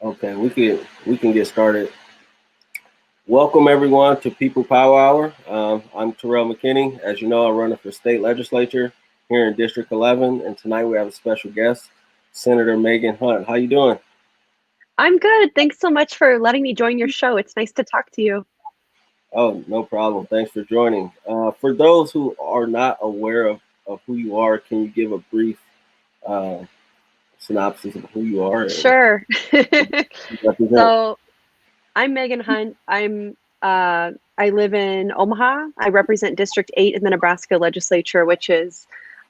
Okay, we can get started. Welcome everyone to People Power Hour. I'm Terrell McKinney. As you know, I'm running for state legislature here in District 11, and tonight we have a special guest, Senator Megan Hunt. How you doing? I'm good. Thanks so much for letting me join your show. It's nice to talk to you. Oh, no problem. Thanks for joining. For those who are not aware of who you are, can you give a brief uh, synopsis of who you are and Sure. you represent? So I'm Megan Hunt. I live in Omaha. I represent District 8 in the Nebraska legislature, which is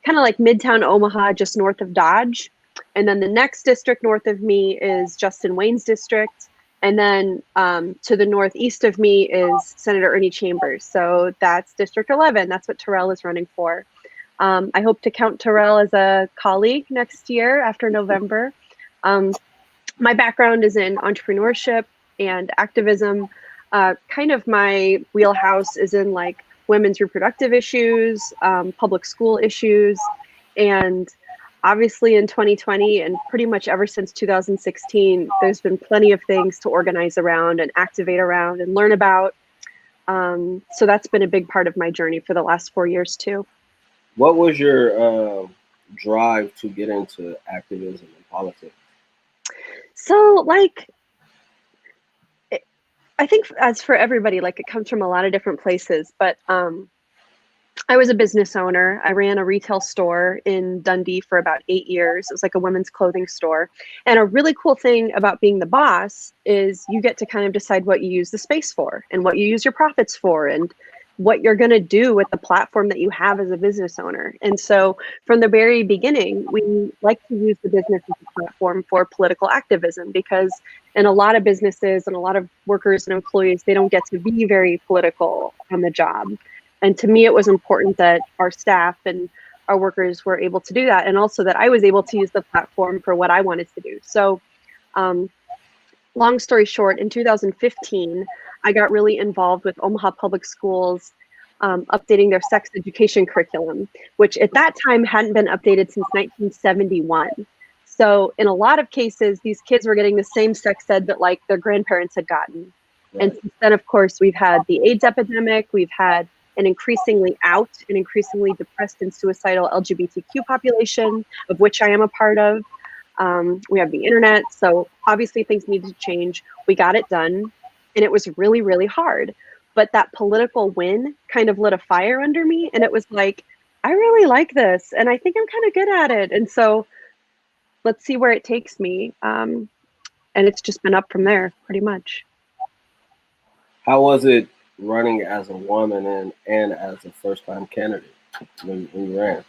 kind of like Midtown Omaha, just north of Dodge. And then the next district north of me is Justin Wayne's district. And then to the northeast of me is Senator Ernie Chambers. So that's District 11. That's what Terrell is running for. I hope to count Terrell as a colleague next year after November. Um, my background is in entrepreneurship and activism. Kind of my wheelhouse is in like women's reproductive issues, public school issues, and obviously in 2020 and pretty much ever since 2016, there's been plenty of things to organize around and activate around and learn about. So that's been a big part of my journey for the last 4 years too. What was your drive to get into activism and politics? So like I think as for everybody, like it comes from a lot of different places, but I was a business owner. I ran a retail store in Dundee for about 8 years. It was like a women's clothing store. And a really cool thing about being the boss is you get to kind of decide what you use the space for and what you use your profits for and what you're going to do with the platform that you have as a business owner. And so from the very beginning, we like to use the business as a platform for political activism because in a lot of businesses and a lot of workers and employees, they don't get to be very political on the job. And to me, it was important that our staff and our workers were able to do that, and also that I was able to use the platform for what I wanted to do. So, long story short, in 2015, I got really involved with Omaha Public Schools updating their sex education curriculum, which at that time hadn't been updated since 1971. So in a lot of cases, these kids were getting the same sex ed that like their grandparents had gotten. And Right. since then, of course, we've had the AIDS epidemic, we've had an increasingly out and increasingly depressed and suicidal LGBTQ population, of which I am a part of. We have the internet, so obviously things needed to change. We got it done, and it was really, really hard. But that political win kind of lit a fire under me, and it was like, I really like this, and I think I'm kind of good at it. And so let's see where it takes me. And it's just been up from there, pretty much. How was it running as a woman and as a first time candidate when you ran?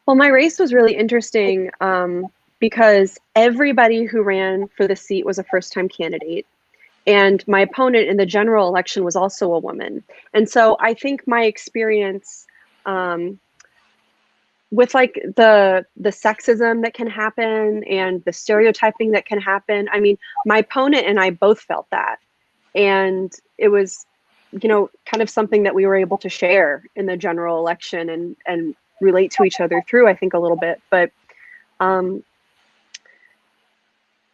Well, my race was really interesting because everybody who ran for the seat was a first-time candidate. And my opponent in the general election was also a woman. And so I think my experience with like the sexism that can happen and the stereotyping that can happen, I mean, my opponent and I both felt that. And it was, kind of something that we were able to share in the general election and relate to each other through, I think, a little bit. But um,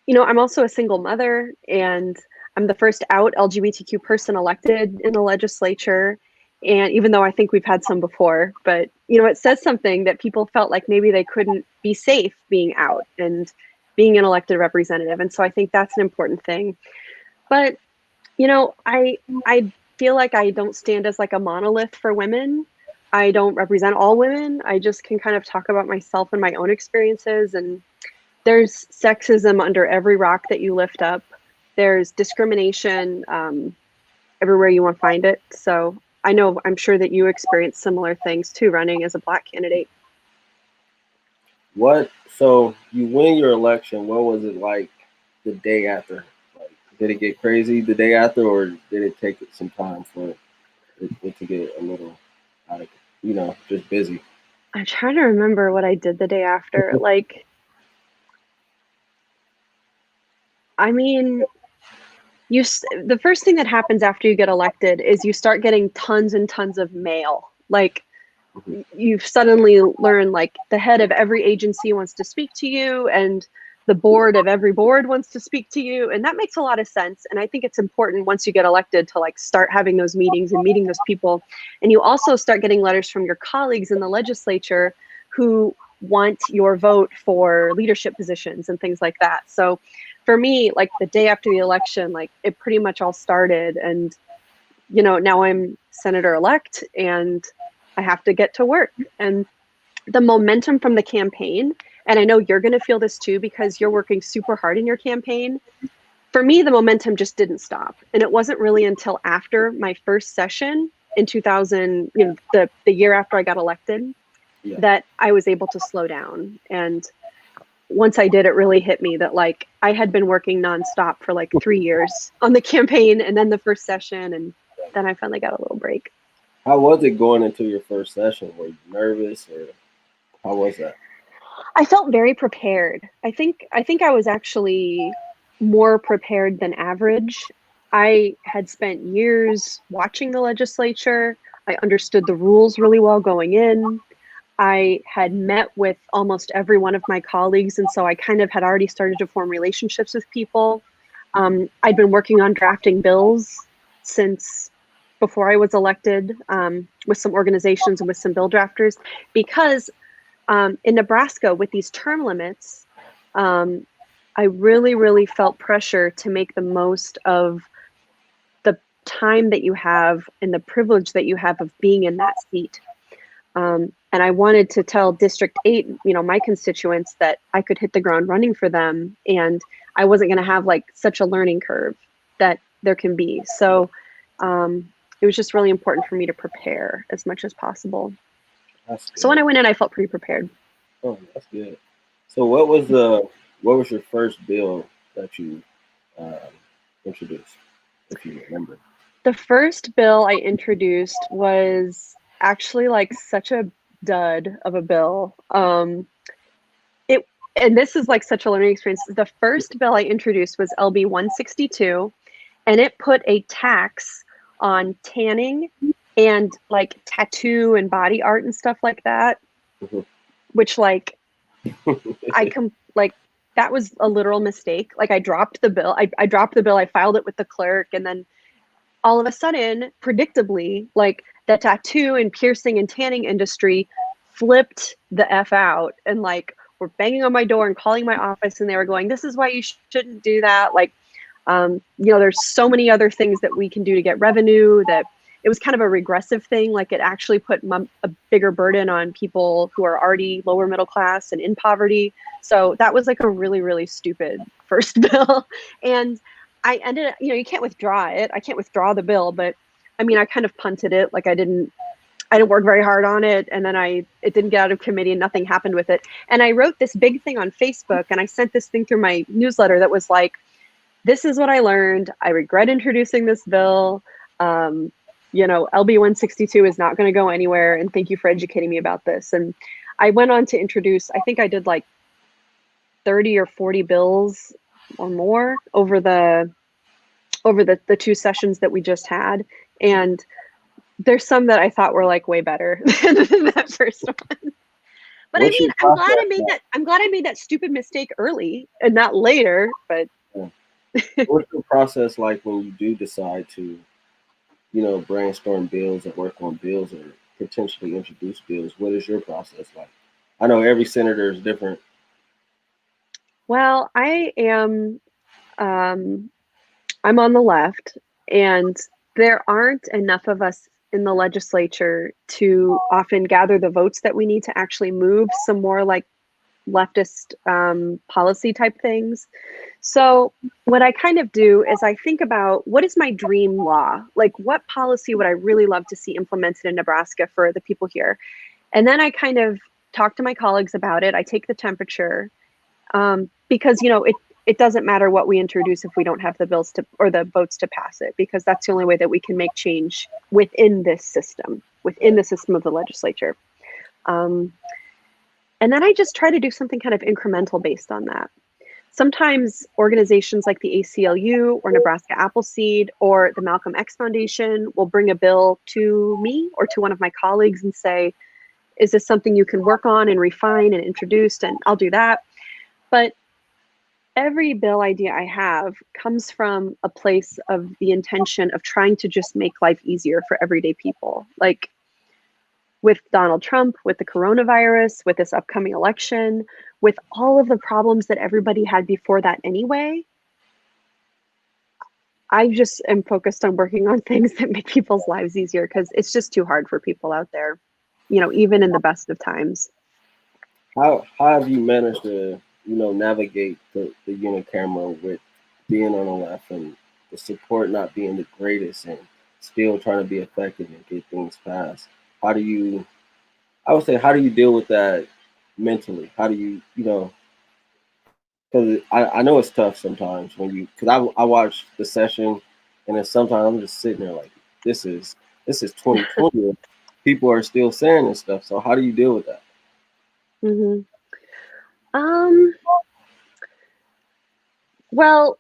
I'm also a single mother, and I'm the first out LGBTQ person elected in the legislature. And even though I think we've had some before, but it says something that people felt like maybe they couldn't be safe being out and being an elected representative. And so I think that's an important thing. But I feel like I don't stand as like a monolith for women. I don't represent all women. I just can kind of talk about myself and my own experiences. And there's sexism under every rock that you lift up. There's discrimination everywhere you want to find it. So I'm sure that you experienced similar things too, running as a Black candidate. So you win your election. What was it like the day after? Like, did it get crazy the day after, or did it take some time for it to get a little, like, just busy? I'm trying to remember what I did the day after. Like, I mean, the first thing that happens after you get elected is you start getting tons and tons of mail. Like, Mhm. you suddenly learn like the head of every agency wants to speak to you, and the board of every board wants to speak to you, and that makes a lot of sense. And I think it's important once you get elected to like start having those meetings and meeting those people. And you also start getting letters from your colleagues in the legislature who want your vote for leadership positions and things like that. So for me, like the day after the election, like it pretty much all started. And you know, now I'm senator-elect and I have to get to work. And the momentum from the campaign, and I know you're going to feel this too because you're working super hard in your campaign. For me, the momentum just didn't stop. And it wasn't really until after my first session in 2000, you know, the year after I got elected, that I was able to slow down. And once I did, it really hit me that like I had been working nonstop for like 3 years on the campaign and then the first session. And then I finally got a little break. How was it going into your first session? Were you nervous, or how was that? I felt very prepared. I think I was actually more prepared than average. I had spent years watching the legislature. I understood the rules really well going in. I had met with almost every one of my colleagues, and so I kind of had already started to form relationships with people. I'd been working on drafting bills since before I was elected, with some organizations and with some bill drafters, because in Nebraska with these term limits, I really, really felt pressure to make the most of the time that you have and the privilege that you have of being in that seat. And I wanted to tell District 8, you know, my constituents, that I could hit the ground running for them, and I wasn't going to have like such a learning curve that there can be. So it was just really important for me to prepare as much as possible. So when I went in, I felt pretty prepared. Oh, that's good. So what was your first bill that you introduced, if you remember? The first bill I introduced was actually like such a dud of a bill. And this is like such a learning experience. The first bill I introduced was LB 162, and it put a tax on tanning and like tattoo and body art and stuff like that, which like that was a literal mistake. Like I dropped the bill. I dropped the bill. I filed it with the clerk, and then all of a sudden, predictably, like the tattoo and piercing and tanning industry flipped the F out and like were banging on my door and calling my office, and they were going, "This is why you shouldn't do that." Like, you know, there's so many other things that we can do to get revenue. That it was kind of a regressive thing. Like it actually put a bigger burden on people who are already lower middle class and in poverty. So that was like a really, really stupid first bill. And I ended up, you know, you can't withdraw it. I can't withdraw the bill, but I mean, I kind of punted it. Like I didn't work very hard on it. And then it didn't get out of committee and nothing happened with it. And I wrote this big thing on Facebook, and I sent this thing through my newsletter that was like, this is what I learned. I regret introducing this bill. You know, LB 162 is not going to go anywhere. And thank you for educating me about this. And I went on to introduce, I think I did like 30 or 40 bills or more over the two sessions that we just had. And there's some that I thought were like way better than that first one. But I mean, I'm glad I made that stupid mistake early and not later. But what's your process like when you do decide to, you know, brainstorm bills and work on bills or potentially introduce bills? What is your process like? I know every senator is different. Well, I am, I'm on the left, and there aren't enough of us in the legislature to often gather the votes that we need to actually move some more like leftist policy type things. So what I kind of do is I think about, what is my dream law? Like, what policy would I really love to see implemented in Nebraska for the people here? And then I kind of talk to my colleagues about it. I take the temperature, because, you know, it doesn't matter what we introduce if we don't have the bills to, or the votes to pass it, because that's the only way that we can make change within this system of the legislature. And then I just try to do something kind of incremental based on that. Sometimes organizations like the ACLU or Nebraska Appleseed or the Malcolm X Foundation will bring a bill to me or to one of my colleagues and say, is this something you can work on and refine and introduce? And I'll do that. But every bill idea I have comes from a place of the intention of trying to just make life easier for everyday people. Like with Donald Trump, with the coronavirus, with this upcoming election, with all of the problems that everybody had before that anyway, I just am focused on working on things that make people's lives easier because it's just too hard for people out there, even in the best of times. How have you managed to navigate the unicameral with being on the left and the support not being the greatest and still trying to be effective and get things passed? How do you I would say how do you deal with that mentally? How do you because I know it's tough sometimes when because I watch the session and then sometimes I'm just sitting there like this is 2020. People are still saying this stuff. So how do you deal with that? hmm Um, well,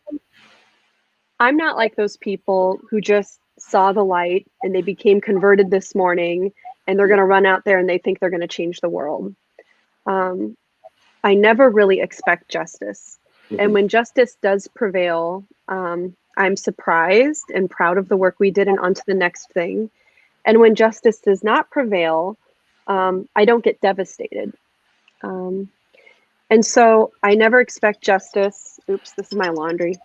I'm not like those people who just saw the light and they became converted this morning and they're going to run out there and they think they're going to change the world. Um, I never really expect justice. And Mhm. when justice does prevail, I'm surprised and proud of the work we did and on to the next thing. And when justice does not prevail, I don't get devastated. Um, and so I never expect justice. Oops, this is my laundry.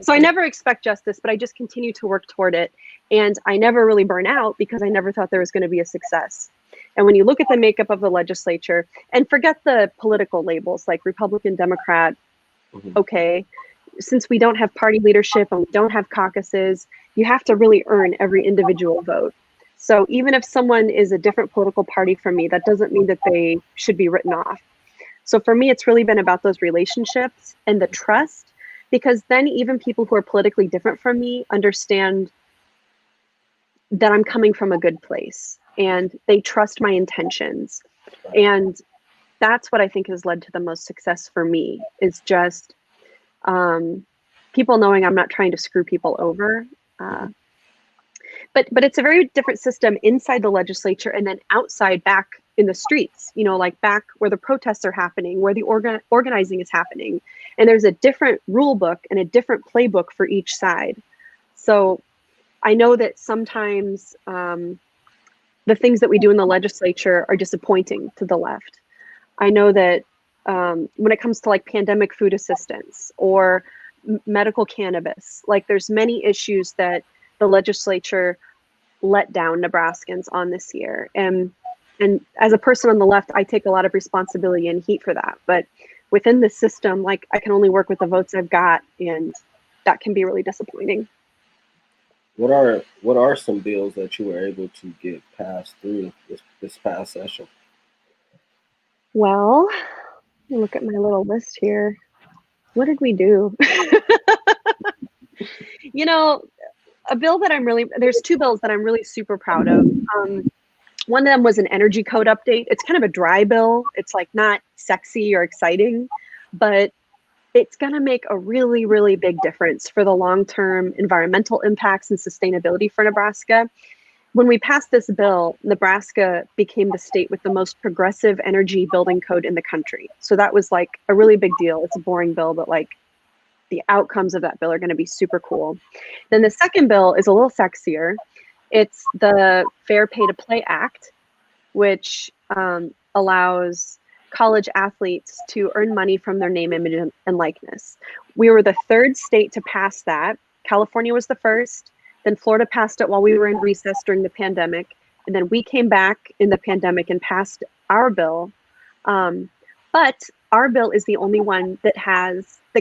So I never expect justice, but I just continue to work toward it. And I never really burn out because I never thought there was going to be a success. And when you look at the makeup of the legislature and forget the political labels like Republican, Democrat, Mhm. okay, since we don't have party leadership and we don't have caucuses, you have to really earn every individual vote. So even if someone is a different political party from me, that doesn't mean that they should be written off. So for me, it's really been about those relationships and the trust, because then even people who are politically different from me understand that I'm coming from a good place and they trust my intentions. And that's what I think has led to the most success for me is just people knowing I'm not trying to screw people over. Uh, but it's a very different system inside the legislature and then outside back in the streets, like back where the protests are happening, where the organizing is happening. And there's a different rule book and a different playbook for each side. So I know that sometimes the things that we do in the legislature are disappointing to the left. I know that when it comes to like pandemic food assistance or medical cannabis, like there's many issues that the legislature let down Nebraskans on this year. And as a person on the left, I take a lot of responsibility and heat for that. But within the system, like I can only work with the votes I've got, and that can be really disappointing. What are some bills that you were able to get passed through this past session? Well, look at my little list here. What did we do? you know, a bill that there's two bills that I'm really super proud of. One of them was an energy code update. It's kind of a dry bill. It's like not sexy or exciting, but it's going to make a really, really big difference for the long-term environmental impacts and sustainability for Nebraska. When we passed this bill, Nebraska became the state with the most progressive energy building code in the country. So that was like a really big deal. It's a boring bill, but like the outcomes of that bill are going to be super cool. Then the second bill is a little sexier. It's the Fair Pay to Play Act, which allows college athletes to earn money from their name, image, and likeness. We were the third state to pass that. California was the first. Then Florida passed it while we were in recess during the pandemic. And then we came back in the pandemic and passed our bill. But our bill is the only one that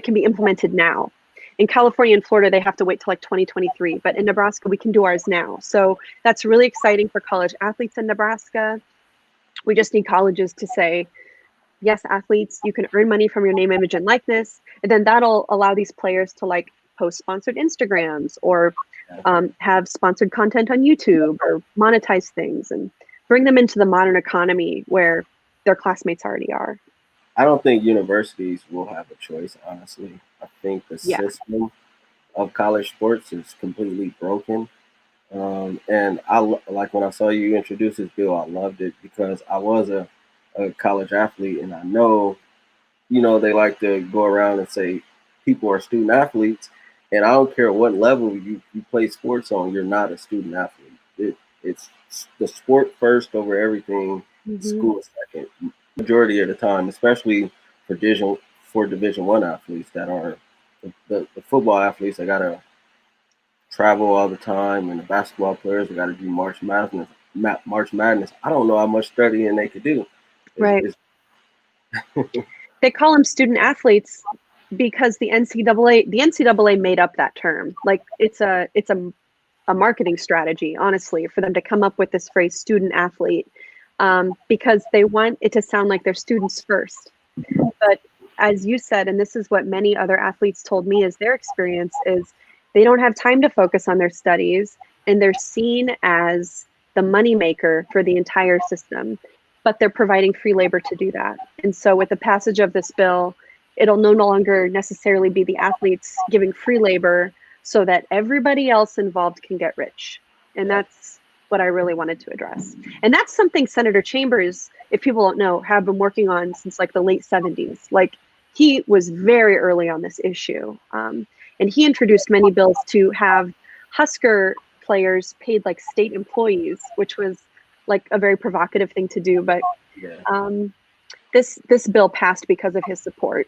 can be implemented now. In California and Florida, they have to wait till like 2023, but in Nebraska, we can do ours now. So that's really exciting for college athletes in Nebraska. We just need colleges to say, yes, athletes, you can earn money from your name, image, and likeness. And then that'll allow these players to like post sponsored Instagrams or have sponsored content on YouTube or monetize things and bring them into the modern economy where their classmates already are. I don't think universities will have a choice, honestly. I think the Yeah. system of college sports is completely broken. And like when I saw you introduce this bill, I loved it because I was a college athlete, and I know they like to go around and say people are student athletes, and I don't care what level you play sports on, you're not a student athlete. It's the sport first over everything. Mm-hmm. School second, majority of the time, especially for Division 1 athletes that are the football athletes that gotta travel all the time, and the basketball players that gotta do March Madness. March Madness. I don't know how much studying they could do. Right. It's They call them student athletes because the NCAA made up that term. Like it's a marketing strategy, honestly, for them to come up with this phrase student athlete, because they want it to sound like they're students first. But as you said, and this is what many other athletes told me is their experience, is they don't have time to focus on their studies, and they're seen as the moneymaker for the entire system, but they're providing free labor to do that. And so with the passage of this bill, it'll no longer necessarily be the athletes giving free labor so that everybody else involved can get rich. And that's what I really wanted to address. And that's something Senator Chambers, if people don't know, have been working on since like the late 70s. Like he was very early on this issue. And he introduced many bills to have Husker players paid like state employees, which was like a very provocative thing to do. But this bill passed because of his support.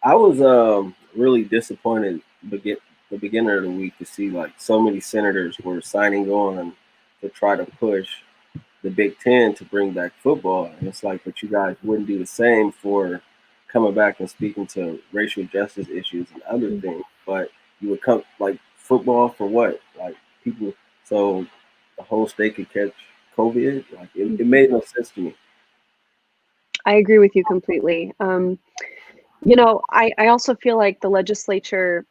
I was really disappointed the beginning of the week to see like so many senators were signing on to try to push the Big Ten to bring back football. And it's like, but you guys wouldn't do the same for coming back and speaking to racial justice issues and other things. But you would come like football for what? Like people, so the whole state could catch COVID. Like it made no sense to me. I agree with you completely. I also feel like the legislature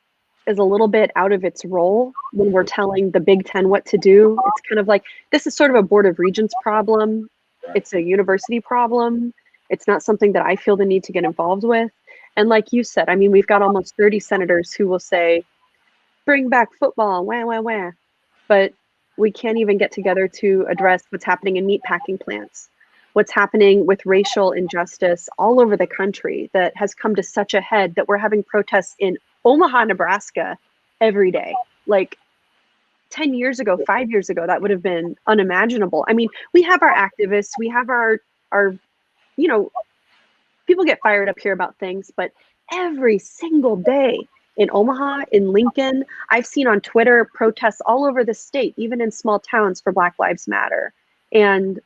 is a little bit out of its role when we're telling the Big Ten what to do. It's kind of like this is sort of a Board of Regents problem. It's a university problem. It's not something that I feel the need to get involved with. And like you said, I mean, we've got almost 30 senators who will say, bring back football, wah, wah, wah. But we can't even get together to address what's happening in meatpacking plants, what's happening with racial injustice all over the country that has come to such a head that we're having protests in Omaha, Nebraska every day. Like 10 years ago, 5 years ago, that would have been unimaginable. I mean, we have our activists, we have our, people get fired up here about things, but every single day in Omaha, in Lincoln, I've seen on Twitter protests all over the state, even in small towns for Black Lives Matter. And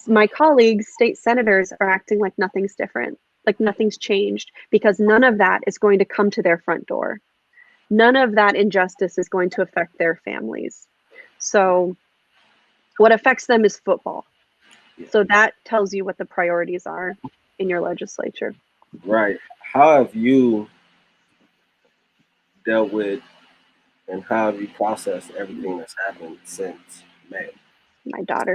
my colleagues, state senators, are acting like nothing's different, like nothing's changed, because none of that is going to come to their front door. None of that injustice is going to affect their families. So what affects them is football. So that tells you what the priorities are in your legislature. Right. How have you dealt with and how have you processed everything that's happened since May? My daughter.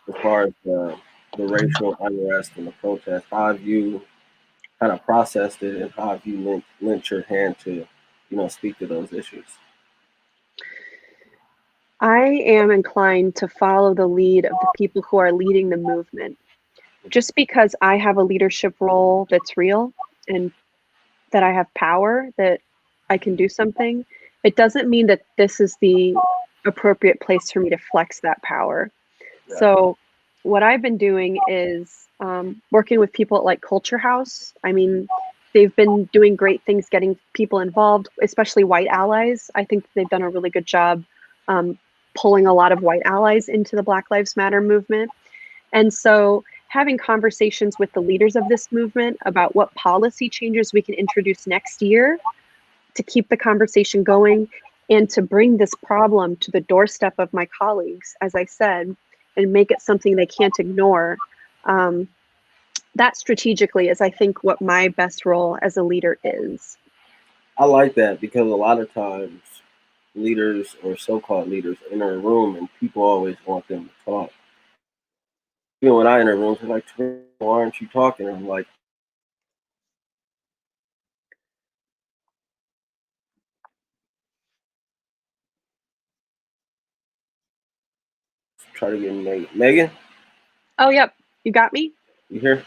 As far as the racial unrest and the protest, how have you kind of processed it, and how have you lent your hand to, speak to those issues? I am inclined to follow the lead of the people who are leading the movement. Just because I have a leadership role that's real and that I have power, that I can do something, it doesn't mean that this is the appropriate place for me to flex that power. Yeah. So what I've been doing is working with people at like Culture House. I mean, they've been doing great things getting people involved, especially white allies. I think they've done a really good job pulling a lot of white allies into the Black Lives Matter movement. And so having conversations with the leaders of this movement about what policy changes we can introduce next year to keep the conversation going and to bring this problem to the doorstep of my colleagues, as I said, and make it something they can't ignore. That strategically is, I think, what my best role as a leader is. I like that because a lot of times leaders or so-called leaders enter a room and people always want them to talk. Even when I enter rooms, they're like, why aren't you talking? And I'm like, try to get Megan. Megan? Oh, yep. You got me? You here?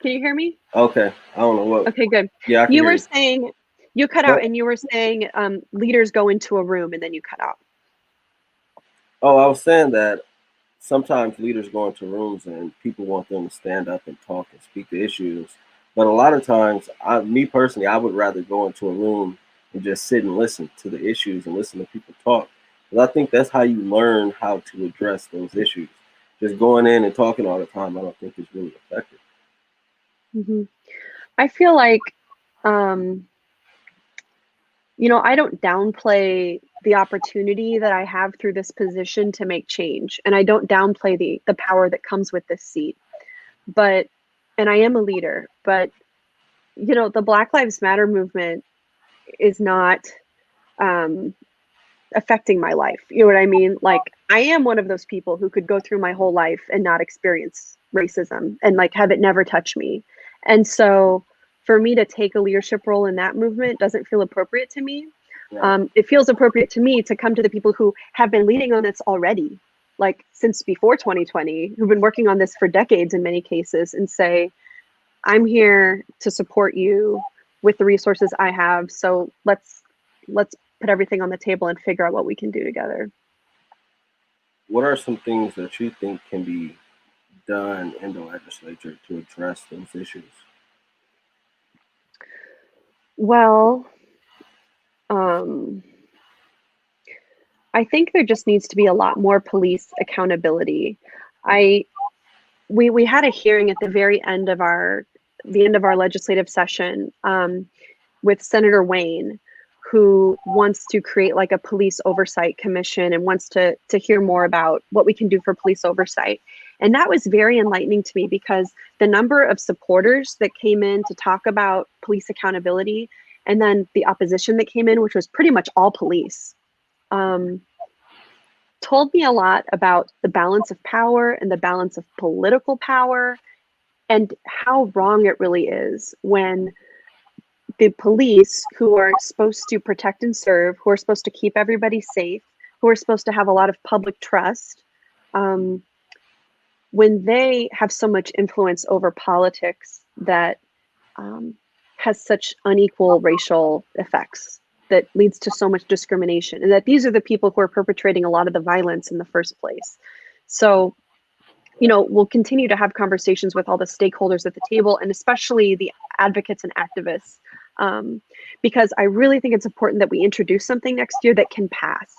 Can you hear me? Okay. I don't know what. Okay, good. Yeah, I can You hear were you. saying, you cut out and you were saying leaders go into a room and then you cut out. Oh, I was saying that sometimes leaders go into rooms and people want them to stand up and talk and speak to issues. But a lot of times, me personally, I would rather go into a room and just sit and listen to the issues and listen to people talk. Because I think that's how you learn how to address those issues. Just going in and talking all the time, I don't think is really effective. Mm-hmm. I feel like, um, I don't downplay the opportunity that I have through this position to make change. And I don't downplay the power that comes with this seat. But, and I am a leader, but, the Black Lives Matter movement is not affecting my life. You know what I mean? Like, I am one of those people who could go through my whole life and not experience racism and like have it never touch me. And so for me to take a leadership role in that movement doesn't feel appropriate to me. Right. It feels appropriate to me to come to the people who have been leading on this already, like since before 2020, who've been working on this for decades in many cases, and say, I'm here to support you with the resources I have. So let's put everything on the table and figure out what we can do together. What are some things that you think can be done in the legislature to address those issues? Well, um, I think there just needs to be a lot more police accountability. I we had a hearing at the very end of our legislative session with Senator Wayne, who wants to create like a police oversight commission and wants to hear more about what we can do for police oversight. And that was very enlightening to me because the number of supporters that came in to talk about police accountability, and then the opposition that came in, which was pretty much all police, told me a lot about the balance of power and the balance of political power and how wrong it really is when the police, who are supposed to protect and serve, who are supposed to keep everybody safe, who are supposed to have a lot of public trust, when they have so much influence over politics that has such unequal racial effects, that leads to so much discrimination, and that these are the people who are perpetrating a lot of the violence in the first place. So, we'll continue to have conversations with all the stakeholders at the table, and especially the advocates and activists, because I really think it's important that we introduce something next year that can pass.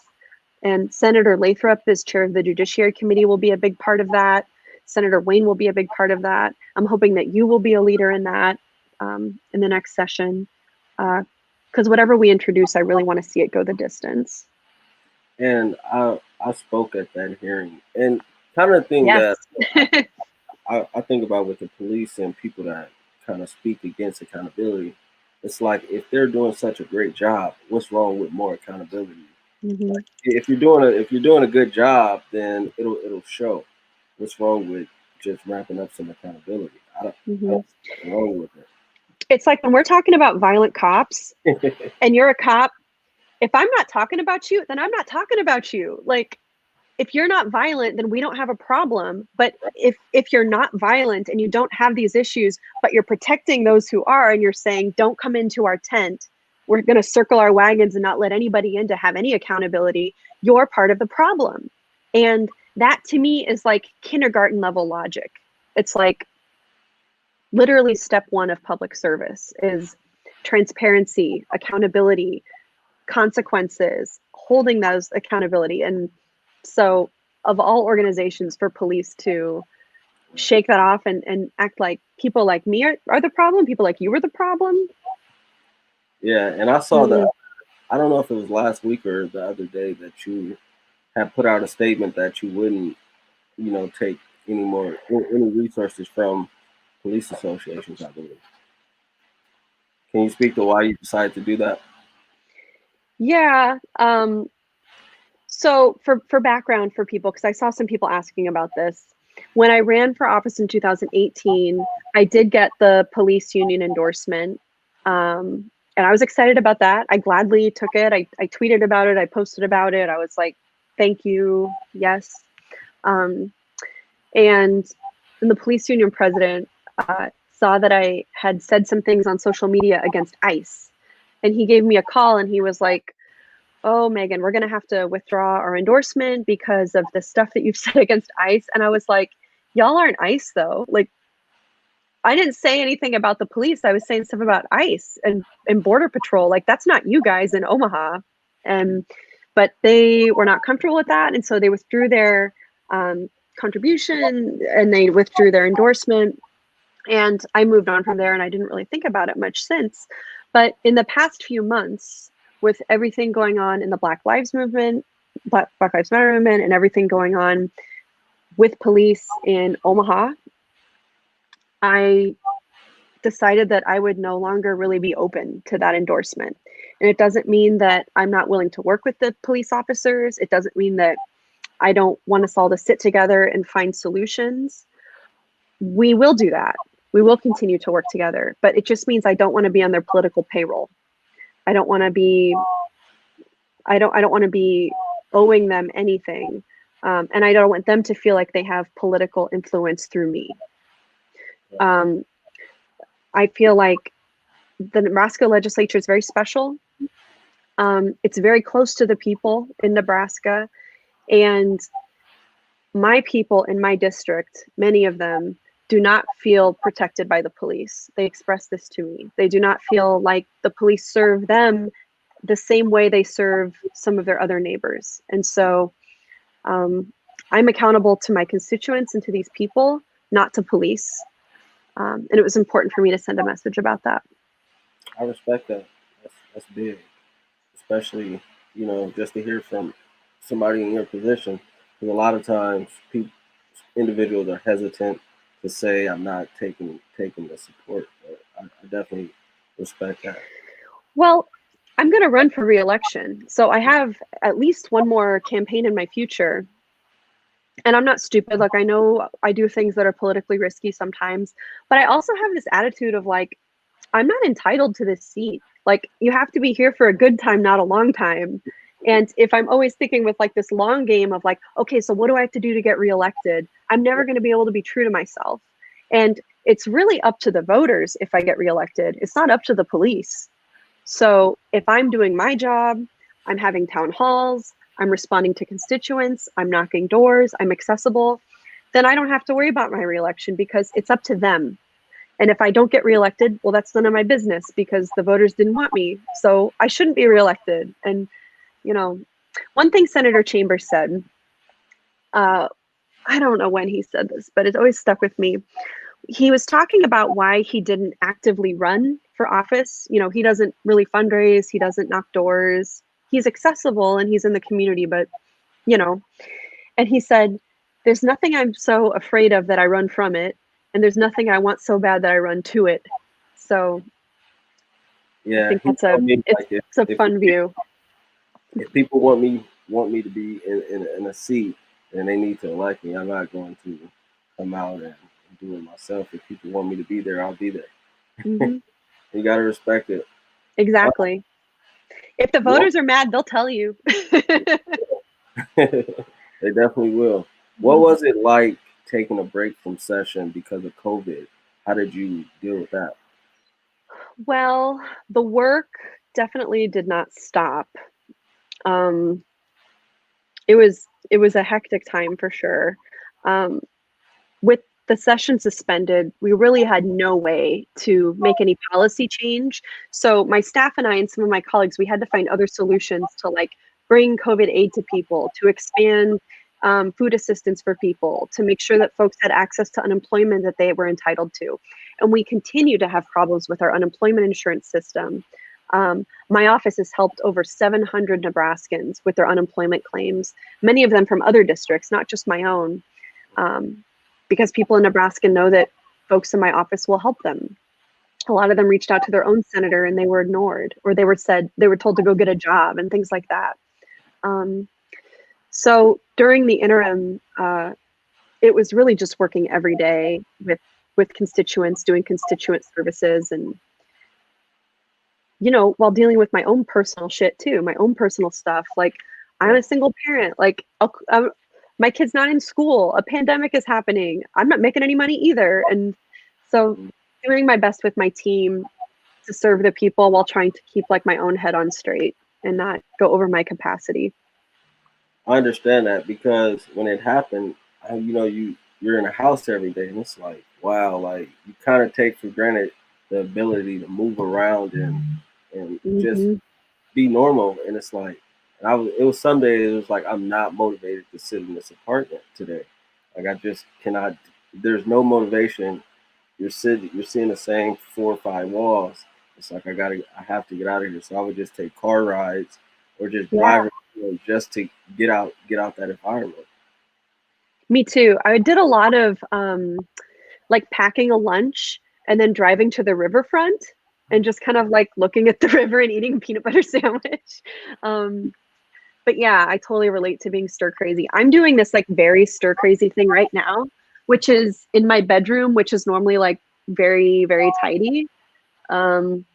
And Senator Lathrop, as chair of the Judiciary Committee, will be a big part of that. Senator Wayne will be a big part of that. I'm hoping that you will be a leader in that in the next session. Because whatever we introduce, I really want to see it go the distance. And I spoke at that hearing, and kind of thing Yes. that I think about with the police and people that kind of speak against accountability. It's like if they're doing such a great job, what's wrong with more accountability? Mm-hmm. Like if you're doing a good job, then it'll show. What's wrong with just wrapping up some accountability? I don't see nothing wrong with It's like when we're talking about violent cops it. and you're a cop, if I'm not talking about you, then I'm not talking about you. Like, if you're not violent, then we don't have a problem. But if you're not violent and you don't have these issues, but you're protecting those who are, and you're saying, don't come into our tent, we're going to circle our wagons and not let anybody in to have any accountability, you're part of the problem. And that to me is like kindergarten level logic. It's like literally step one of public service is transparency, accountability, consequences, holding those accountability. And so of all organizations, for police to shake that off and act like people like me are the problem, people like you are the problem. Yeah, and I saw that. I don't know if it was last week or the other day that you had put out a statement that you wouldn't, take any resources from police associations, I believe. Can you speak to why you decided to do that? Yeah. So for background for people, because I saw some people asking about this. When I ran for office in 2018, I did get the police union endorsement. And I was excited about that. I gladly took it. I tweeted about it. I posted about it. I was like, thank you. Yes. And the police union president saw that I had said some things on social media against ICE. And he gave me a call and he was like, "Oh, Megan, we're going to have to withdraw our endorsement because of the stuff that you've said against ICE." And I was like, "Y'all aren't ICE though. Like, I didn't say anything about the police. I was saying stuff about ICE and Border Patrol. Like, that's not you guys in Omaha." But they were not comfortable with that. And so they withdrew their contribution and they withdrew their endorsement. And I moved on from there and I didn't really think about it much since. But in the past few months, with everything going on in the Black Lives Movement, Black Lives Matter movement, and everything going on with police in Omaha, I decided that I would no longer really be open to that endorsement. And it doesn't mean that I'm not willing to work with the police officers. It doesn't mean that I don't want us all to sit together and find solutions. We will do that. We will continue to work together, but it just means I don't want to be on their political payroll. I don't want to be owing them anything. And I don't want them to feel like they have political influence through me. I feel like the Nebraska legislature is very special. It's very close to the people in Nebraska. And my people in my district, many of them, do not feel protected by the police. They express this to me. They do not feel like the police serve them the same way they serve some of their other neighbors. And so I'm accountable to my constituents and to these people, not to police. And it was important for me to send a message about that. I respect that. That's big, especially, just to hear from somebody in your position. Because a lot of times, individuals are hesitant to say, "I'm not taking the support." But I definitely respect that. Well, I'm going to run for re-election, so I have at least one more campaign in my future. And I'm not stupid. Like, I know I do things that are politically risky sometimes, but I also have this attitude of like, I'm not entitled to this seat. Like, you have to be here for a good time, not a long time. And if I'm always thinking with like this long game of like, okay, so what do I have to do to get reelected? I'm never going to be able to be true to myself. And it's really up to the voters if I get reelected. It's not up to the police. So if I'm doing my job, I'm having town halls, I'm responding to constituents, I'm knocking doors, I'm accessible, then I don't have to worry about my reelection because it's up to them. And if I don't get reelected, well, that's none of my business because the voters didn't want me. So I shouldn't be reelected. And, one thing Senator Chambers said, I don't know when he said this, but it's always stuck with me. He was talking about why he didn't actively run for office. He doesn't really fundraise. He doesn't knock doors. He's accessible and he's in the community, but, and he said, there's nothing I'm so afraid of that I run from it. And there's nothing I want so bad that I run to it. So yeah, I think it's a fun view. If people want me to be in a seat, then they need to elect me. I'm not going to come out and do it myself. If people want me to be there, I'll be there. Mm-hmm. You got to respect it. Exactly. If the voters are mad, they'll tell you. They definitely will. What was it like taking a break from session because of COVID? How did you deal with that? Well, the work definitely did not stop. It was a hectic time for sure. With the session suspended, we really had no way to make any policy change. So my staff and I and some of my colleagues, we had to find other solutions to like bring COVID aid to people, to expand food assistance for people, to make sure that folks had access to unemployment that they were entitled to. And we continue to have problems with our unemployment insurance system. My office has helped over 700 Nebraskans with their unemployment claims, many of them from other districts, not just my own, because people in Nebraska know that folks in my office will help them. A lot of them reached out to their own senator and they were ignored, or they were told to go get a job and things like that. So during the interim, it was really just working every day with constituents, doing constituent services, and while dealing with my own personal shit too, my own personal stuff. Like, I'm a single parent. Like, my kid's not in school. A pandemic is happening. I'm not making any money either, and so doing my best with my team to serve the people while trying to keep like my own head on straight and not go over my capacity. I understand that because when it happened, you're in a house every day, and it's like wow, like you kind of take for granted the ability to move around and just Hmm. be normal. And it's like, and it was some days it was like I'm not motivated to sit in this apartment today. Like I just cannot. There's no motivation. You're seeing the same 4 or 5 walls. It's like I have to get out of here. So I would just take car rides or just Yeah, drive just to get out that environment. me too. I did a lot of like packing a lunch and then driving to the riverfront and just kind of like looking at the river and eating a peanut butter sandwich. Um, but yeah, I totally relate to being stir crazy. I'm doing this like very stir crazy thing right now, which is in my bedroom, which is normally like very, very tidy. Um,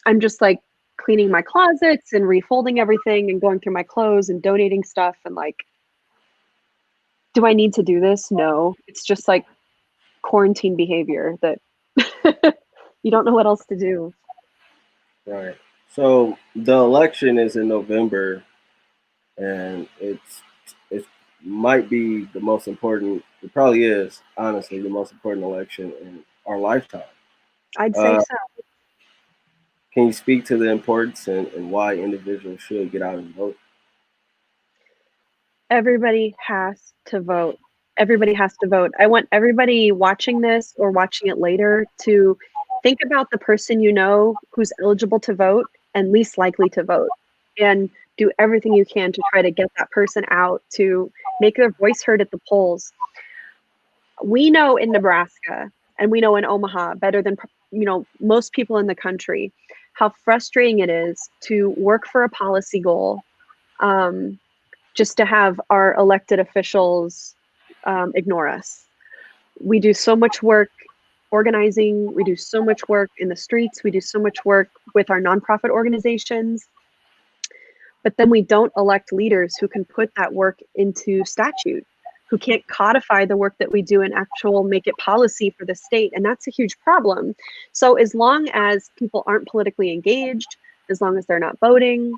I'm just like cleaning my closets and refolding everything and going through my clothes and donating stuff. And like, do I need to do this? No. It's just like quarantine behavior that you don't know what else to do. Right. So the election is in November, and it might be the most important. It probably is honestly the most important election in our lifetime. I'd say Uh, so. can you speak to the importance and why individuals should get out and vote? Everybody has to vote. Everybody has to vote. I want everybody watching this or watching it later to think about the person you know who's eligible to vote and least likely to vote, and do everything you can to try to get that person out to make their voice heard at the polls. We know in Nebraska and we know in Omaha better than most people in the country how frustrating it is to work for a policy goal, um, just to have our elected officials ignore us. We do so much work organizing, we do so much work in the streets, we do so much work with our nonprofit organizations, but then we don't elect leaders who can put that work into statute, who can't codify the work that we do and actual make it policy for the state. And that's a huge problem. So as long as people aren't politically engaged, as long as they're not voting,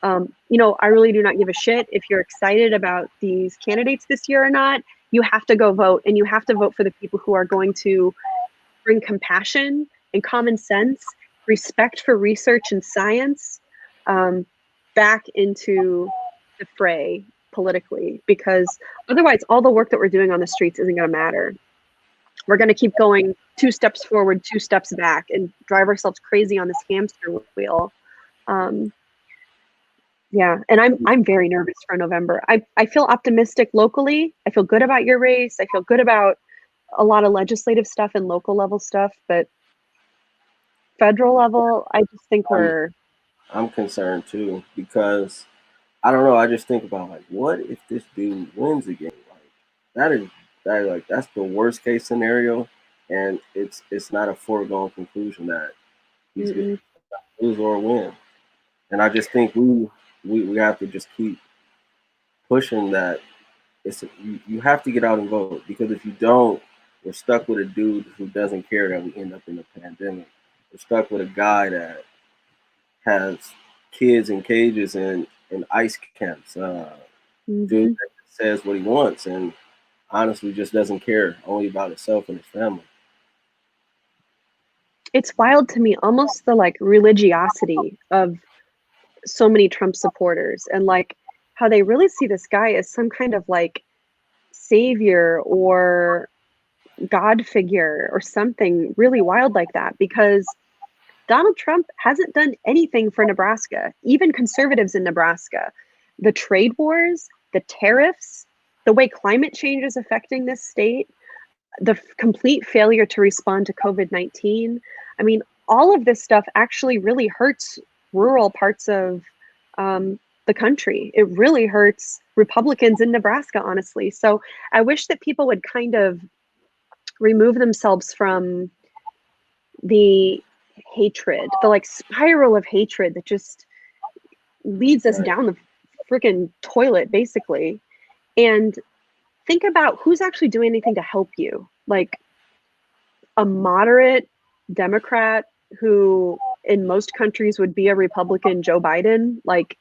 I really do not give a shit if you're excited about these candidates this year or not. You have to go vote, and you have to vote for the people who are going to bring compassion and common sense, respect for research and science, um, back into the fray politically, because otherwise all the work that we're doing on the streets isn't going to matter. We're going to keep going 2 steps forward, 2 steps back, and drive ourselves crazy on this hamster wheel. Um, yeah, and I'm very nervous for November. I feel optimistic locally. I feel good about your race. I feel good about a lot of legislative stuff and local level stuff, but federal level, I just think I'm we're I'm concerned too because I don't know. I just think about like, what if this dude wins again? Like that is that's the worst case scenario, and it's not a foregone conclusion that he's going mm-mm. to lose or win. And I just think we have to just keep pushing that. You have to get out and vote because if you don't, we're stuck with a dude who doesn't care that we end up in a pandemic. We're stuck with a guy that has kids in cages and ice camps. Dude Mhm. that says what he wants and honestly just doesn't care only about himself and his family. It's wild to me, almost the like religiosity of so many Trump supporters, and like how they really see this guy as some kind of like savior or God figure or something really wild like that, because Donald Trump hasn't done anything for Nebraska, even conservatives in Nebraska. The trade wars, the tariffs, the way climate change is affecting this state, the complete failure to respond to COVID-19. I mean, all of this stuff actually really hurts rural parts of the country. It really hurts Republicans in Nebraska, honestly. So I wish that people would kind of remove themselves from the hatred, the like spiral of hatred that just leads us Right. down the freaking toilet, basically, and think about who's actually doing anything to help you. Like, a moderate Democrat who in most countries would be a Republican, Joe Biden, like,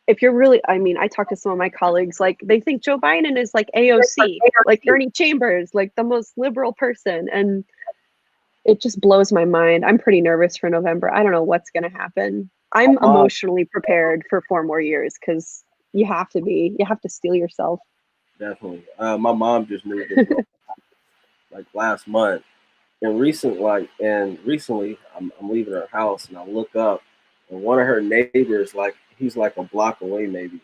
if you're really, I mean, I talk to some of my colleagues, like, they think Joe Biden is like AOC, like Bernie Chambers, like the most liberal person. And it just blows my mind. I'm pretty nervous for November. I don't know what's going to happen. I'm emotionally prepared for 4 more years because you have to be. You have to steel yourself. Definitely. My mom just moved in like last month, and recently I'm leaving her house, and I look up, and one of her neighbors, like he's like a block away maybe.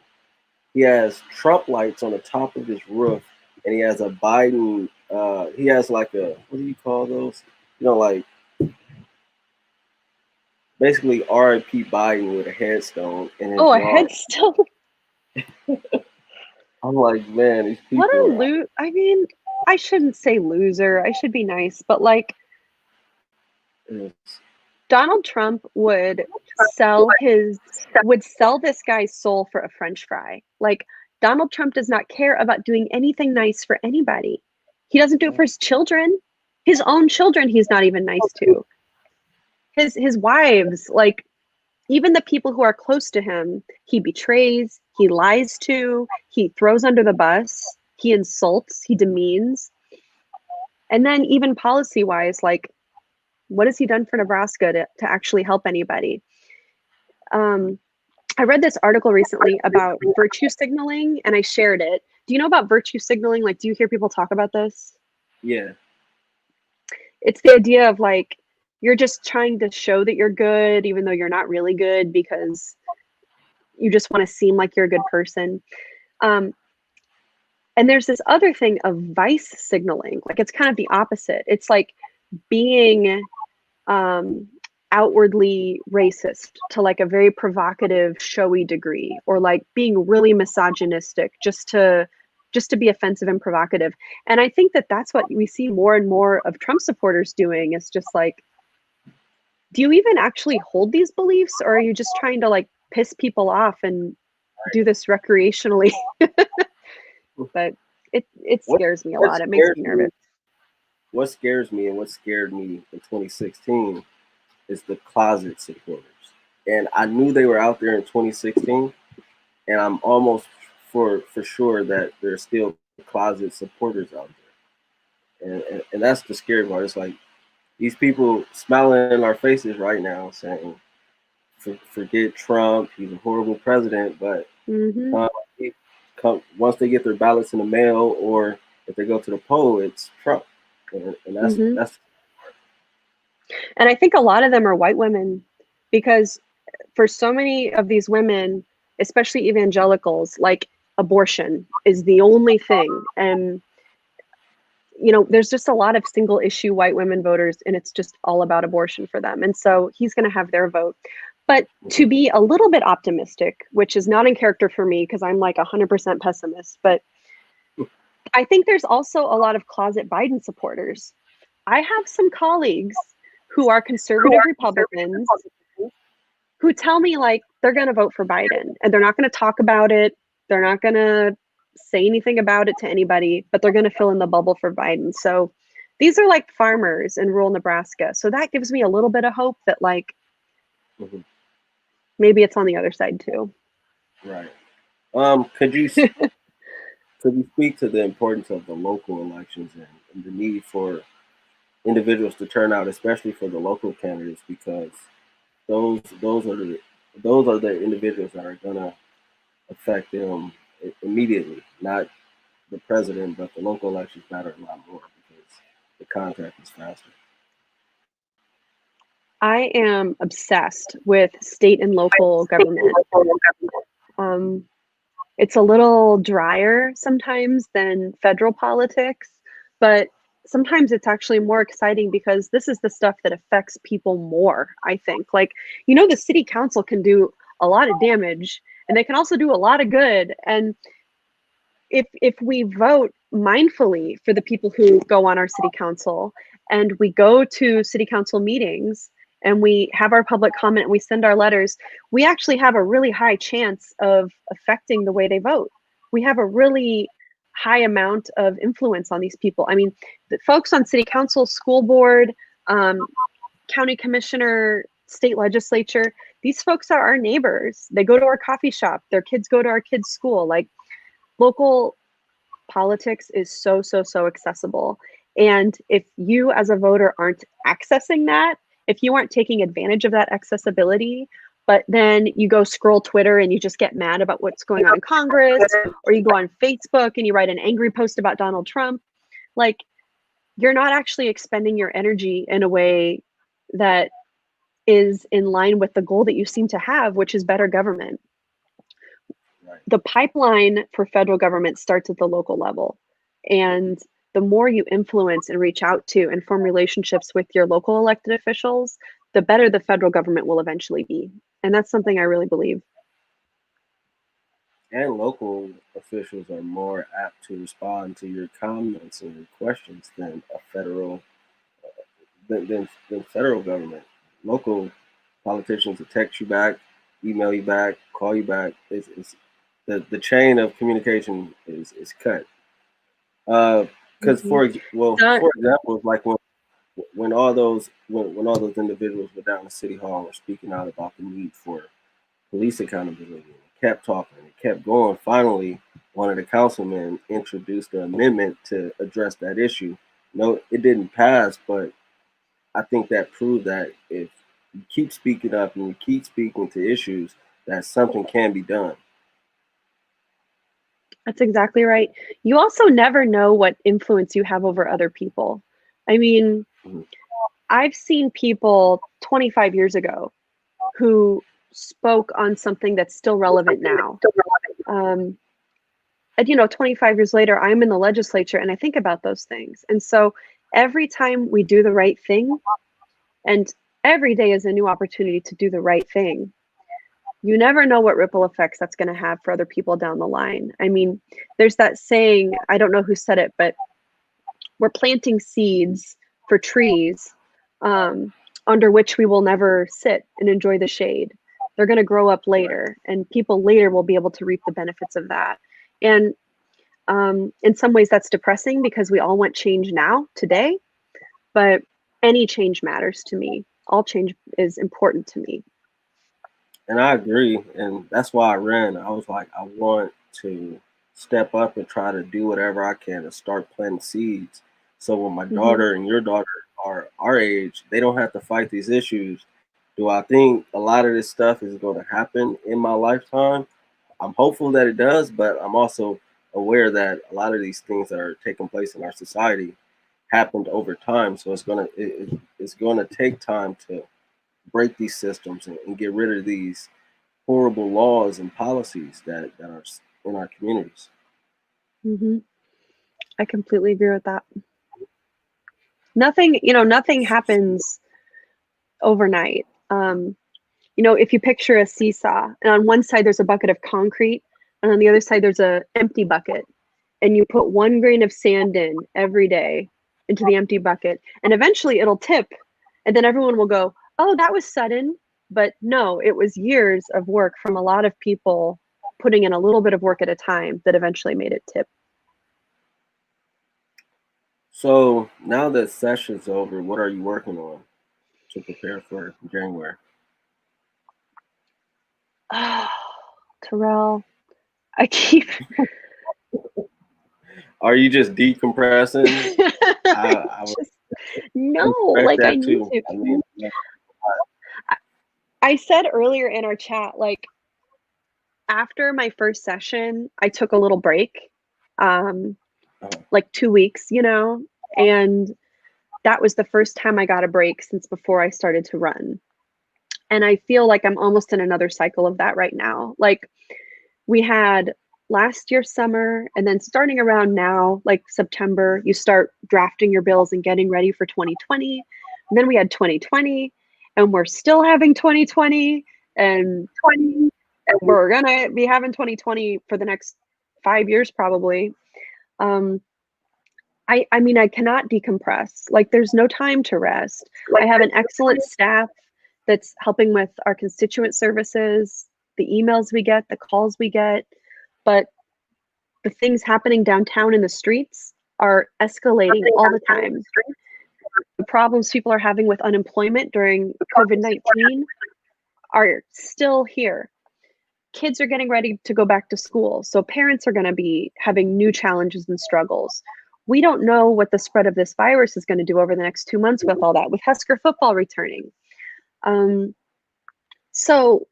He has Trump lights on the top of his roof, and he has a Biden. He has like a, what do you call those? You know, like basically R.I.P. Biden with a headstone in his Oh, a yard. headstone. I'm like, man, these people. What a I mean, I shouldn't say loser. I should be nice, but like, Donald Trump would sell this guy's soul for a French fry. Like, Donald Trump does not care about doing anything nice for anybody. He doesn't do it for his children. His own children he's not even nice to. His wives, like, even the people who are close to him, he betrays, he lies to, he throws under the bus, he insults, he demeans. And then even policy-wise, like, what has he done for Nebraska to actually help anybody? I read this article recently about virtue signaling, and I shared it. Do you know about virtue signaling? Like, do you hear people talk about this? Yeah. It's the idea of, like, you're just trying to show that you're good, even though you're not really good, because you just want to seem like you're a good person. And there's this other thing of vice signaling. Like, it's kind of the opposite. It's like being outwardly racist to like a very provocative, showy degree, or like being really misogynistic just to be offensive and provocative. And I think that that's what we see more and more of Trump supporters doing, is just like, do you even actually hold these beliefs, or are you just trying to like piss people off and do this recreationally? But it scares me a lot. It makes me nervous. What scares me and what scared me in 2016 is the closet supporters. And I knew they were out there in 2016, and I'm almost for sure that there's still closet supporters out there. And that's the scary part. It's like these people smiling in our faces right now saying, forget Trump, he's a horrible president, but once they get their ballots in the mail, or if they go to the poll, it's Trump. And that's. And I think a lot of them are white women, because for so many of these women, especially evangelicals, like, abortion is the only thing. And, you know, there's just a lot of single issue white women voters, and it's just all about abortion for them. And so he's going to have their vote. But to be a little bit optimistic, which is not in character for me because I'm like 100% pessimist, but I think there's also a lot of closet Biden supporters. I have some colleagues who are conservative Republicans who tell me, like, they're going to vote for Biden, and they're not going to talk about it. They're not going to say anything about it to anybody, but they're going to fill in the bubble for Biden. So these are like farmers in rural Nebraska. So that gives me a little bit of hope that, like, maybe it's on the other side too. Right. Could you speak to the importance of the local elections and the need for individuals to turn out, especially for the local candidates, because those are the individuals that are gonna affect them immediately, not the president, but the local elections matter a lot more because the contract is faster. I am obsessed with state and local government. It's a little drier sometimes than federal politics, but sometimes it's actually more exciting because this is the stuff that affects people more, I think. Like, you know, the city council can do a lot of damage, and they can also do a lot of good. And if we vote mindfully for the people who go on our city council, and we go to city council meetings, and we have our public comment, and we send our letters, we actually have a really high chance of affecting the way they vote. We have a really high amount of influence on these people. I mean, the folks on city council, school board, county commissioner, state legislature, these folks are our neighbors. They go to our coffee shop. Their kids go to our kids' school. Like, local politics is so, so, so accessible. And if you as a voter aren't accessing that, if you aren't taking advantage of that accessibility, but then you go scroll Twitter and you just get mad about what's going on in Congress, or you go on Facebook and you write an angry post about Donald Trump, like, you're not actually expending your energy in a way that is in line with the goal that you seem to have, which is better government. Right. The pipeline for federal government starts at the local level. And the more you influence and reach out to and form relationships with your local elected officials, the better the federal government will eventually be. And that's something I really believe. And local officials are more apt to respond to your comments and your questions than a federal than federal government. Local politicians will text you back, email you back, call you back. It's the chain of communication is cut. Because for example, like when all those individuals were down in City Hall were speaking out about the need for police accountability, and kept talking, and kept going. Finally, one of the councilmen introduced an amendment to address that issue. No, it didn't pass, but I think that proved that if you keep speaking up and you keep speaking to issues, that something can be done. That's exactly right. You also never know what influence you have over other people. I mean, I've seen people 25 years ago who spoke on something that's still relevant now. And 25 years later, I'm in the legislature and I think about those things. And so every time we do the right thing, and every day is a new opportunity to do the right thing, you never know what ripple effects that's going to have for other people down the line. I mean, there's that saying, I don't know who said it, but we're planting seeds for trees under which we will never sit and enjoy the shade. They're going to grow up later, and people later will be able to reap the benefits of that. And in some ways that's depressing because we all want change now, today, but any change matters to me. All change is important to me. And I agree. And that's why I ran. I was like, I want to step up and try to do whatever I can to start planting seeds. So when my daughter and your daughter are our age, they don't have to fight these issues. Do I think a lot of this stuff is going to happen in my lifetime? I'm hopeful that it does, but I'm also aware that a lot of these things that are taking place in our society happened over time. So it's gonna take time to break these systems and get rid of these horrible laws and policies that are in our communities. I completely agree with that. Nothing happens overnight. If you picture a seesaw, and on one side there's a bucket of concrete, and on the other side there's an empty bucket, and you put one grain of sand in every day into the empty bucket, and eventually it'll tip, and then everyone will go, oh, that was sudden. But no, it was years of work from a lot of people putting in a little bit of work at a time that eventually made it tip. So now that session's over, what are you working on to prepare for January? Oh, Terrell, I keep. Are you just decompressing? No, like I need to. I said earlier in our chat, like, after my first session, I took a little break, like 2 weeks, and that was the first time I got a break since before I started to run. And I feel like I'm almost in another cycle of that right now. Like, we had last year summer, and then starting around now, like September, you start drafting your bills and getting ready for 2020. And then we had 2020, and we're still having 2020, and we're gonna be having 2020 for the next 5 years probably. I mean, I cannot decompress. Like, there's no time to rest. I have an excellent staff that's helping with our constituent services, the emails we get, the calls we get, but the things happening downtown in the streets are escalating all the time. The problems people are having with unemployment during COVID-19 are still here. Kids are getting ready to go back to school, so parents are going to be having new challenges and struggles. We don't know what the spread of this virus is going to do over the next 2 months with all that, with Husker football returning. So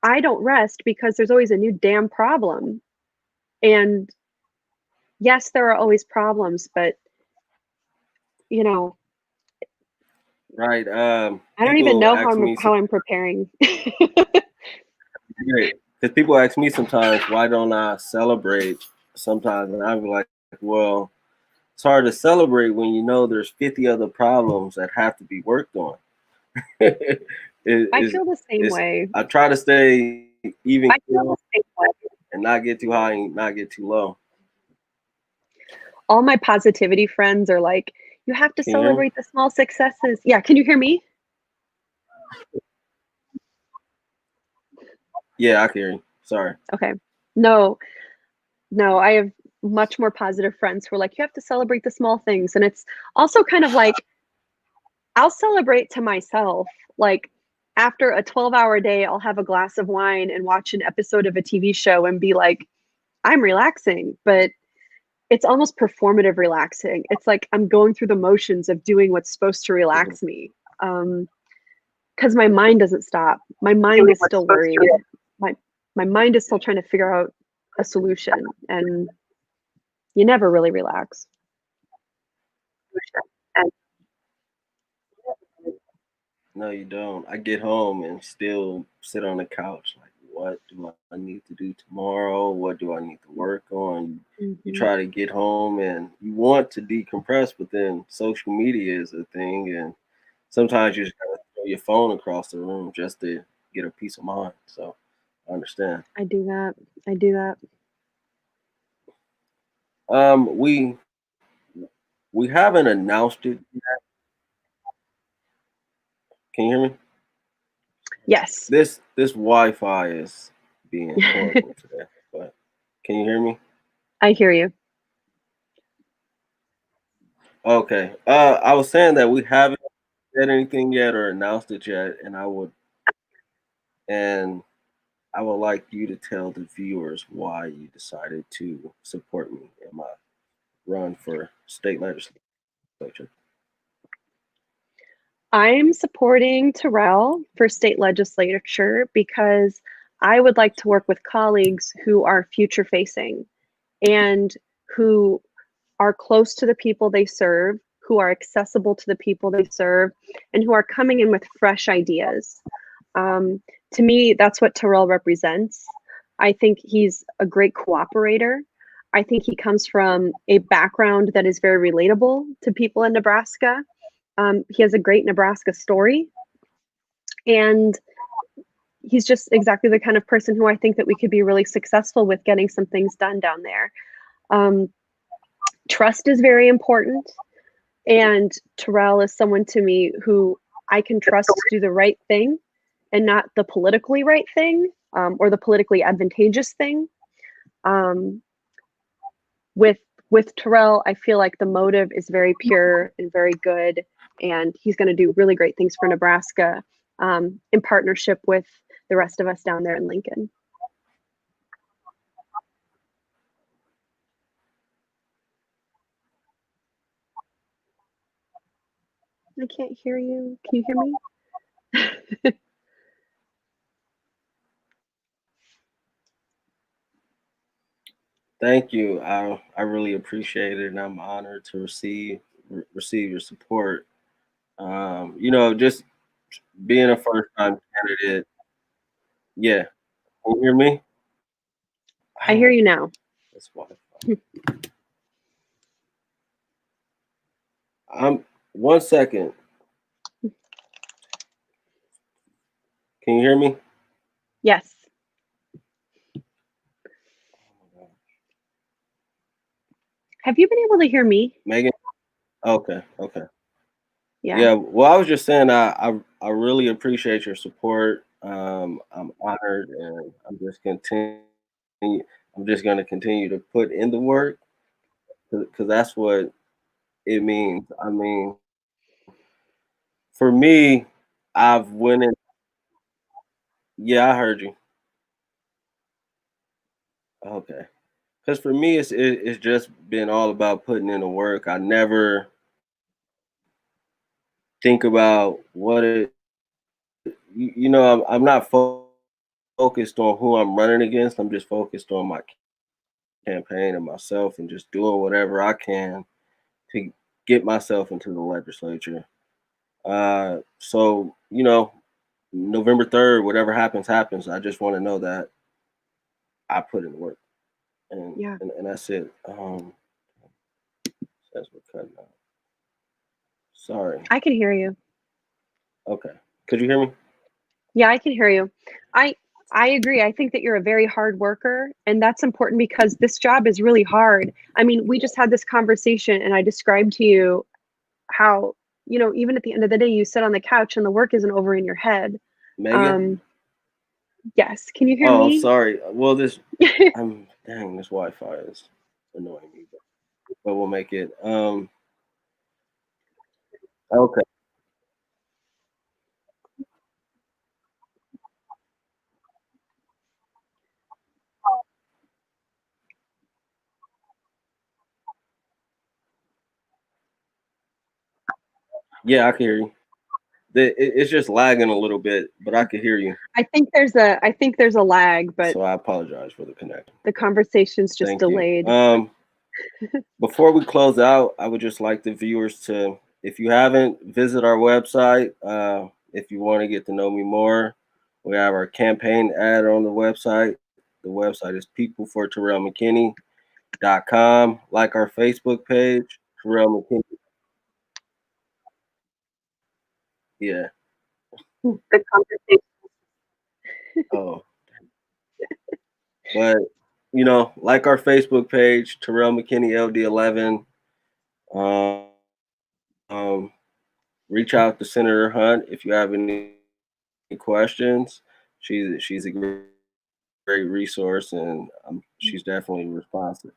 I don't rest because there's always a new damn problem. And yes, there are always problems, but you know, Right. I don't even People know ask me how I'm preparing. because people ask me sometimes why don't I celebrate sometimes, and I'm like, well, it's hard to celebrate when you know there's 50 other problems that have to be worked on. I feel the same way. I try to stay even and not get too high and not get too low. All my positivity friends are like, you have to Can you hear me? celebrate the small successes. Yeah, can you hear me? Yeah, I can hear you. Sorry. Okay. No, I have much more positive friends who are like, you have to celebrate the small things. And it's also kind of like, I'll celebrate to myself. Like after a 12-hour day, I'll have a glass of wine and watch an episode of a TV show and be like, I'm relaxing. But it's almost performative relaxing. It's like I'm going through the motions of doing what's supposed to relax me. Because my mind doesn't stop. My mind is still worried. My mind is still trying to figure out a solution, and you never really relax. No, you don't. I get home and still sit on the couch. Like, what do I need to do tomorrow? What do I need to work on? You Mm-hmm. try to get home and you want to decompress, but then social media is a thing. And sometimes you just gotta throw your phone across the room just to get a peace of mind. So I understand. I do that. I do that. Um, we we haven't announced it. Can you hear me? Yes. This Wi-Fi is being horrible today. But can you hear me? I hear you. Okay. I was saying that we haven't said anything yet or announced it yet, and I would like you to tell the viewers why you decided to support me in my run for state legislature. I'm supporting Terrell for state legislature because I would like to work with colleagues who are future facing and who are close to the people they serve, who are accessible to the people they serve, and who are coming in with fresh ideas. To me, that's what Terrell represents. I think he's a great cooperator. I think he comes from a background that is very relatable to people in Nebraska. He has a great Nebraska story, and he's just exactly the kind of person who I think that we could be really successful with getting some things done down there. Um, Trust is very important, and Terrell is someone to me who I can trust to do the right thing and not the politically right thing, or the politically advantageous thing. Um, with Terrell, I feel like the motive is very pure and very good, and he's going to do really great things for Nebraska, in partnership with the rest of us down there in Lincoln. I can't hear you. Can you hear me? Thank you. I really appreciate it, and I'm honored to receive your support. Just being a first time candidate. Yeah, can you hear me? I hear Oh, you now. that's wonderful. I'm 1 second. Can you hear me? Yes. Have you been able to hear me? Megan? Okay, okay. Yeah. Yeah, well, I was just saying I really appreciate your support. I'm honored and I'm just continue I'm just going to continue to put in the work because that's what it means. I mean, for me, I've went in. Yeah, I heard you. Okay. Because for me, it's just been all about putting in the work. I never think about what it. I'm not focused on who I'm running against. I'm just focused on my campaign and myself, and just doing whatever I can to get myself into the legislature. So November 3rd, whatever happens, happens. I just want to know that I put in the work, and Yeah, and that's it. Says we're cutting out. Sorry. I can hear you. Okay. Could you hear me? Yeah, I can hear you. I I agree. I think that you're a very hard worker, and that's important because this job is really hard. I mean, we just had this conversation and I described to you how, even at the end of the day, you sit on the couch and the work isn't over in your head. Megan? Um, yes, can you hear Oh, I'm me? sorry. Well, I'm dang, this Wi-Fi is annoying me, but we'll make it. Okay. Yeah, I can hear you. It's just lagging a little bit, but I can hear you. I think there's a lag, but So I apologize for the connection. the conversation's just Thank you. delayed. Before we close out, I would just like the viewers to, if you haven't, visit our website. If you want to get to know me more, we have our campaign ad on the website. The website is peopleforterrellmckinney.com. Like our Facebook page, Terrell McKinney. Yeah. The conversation. Oh, but like our Facebook page, Terrell McKinney LD11. Um, um, reach out to Senator Hunt if you have any questions. She's a great resource, and she's definitely responsive.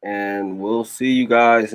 And we'll see you guys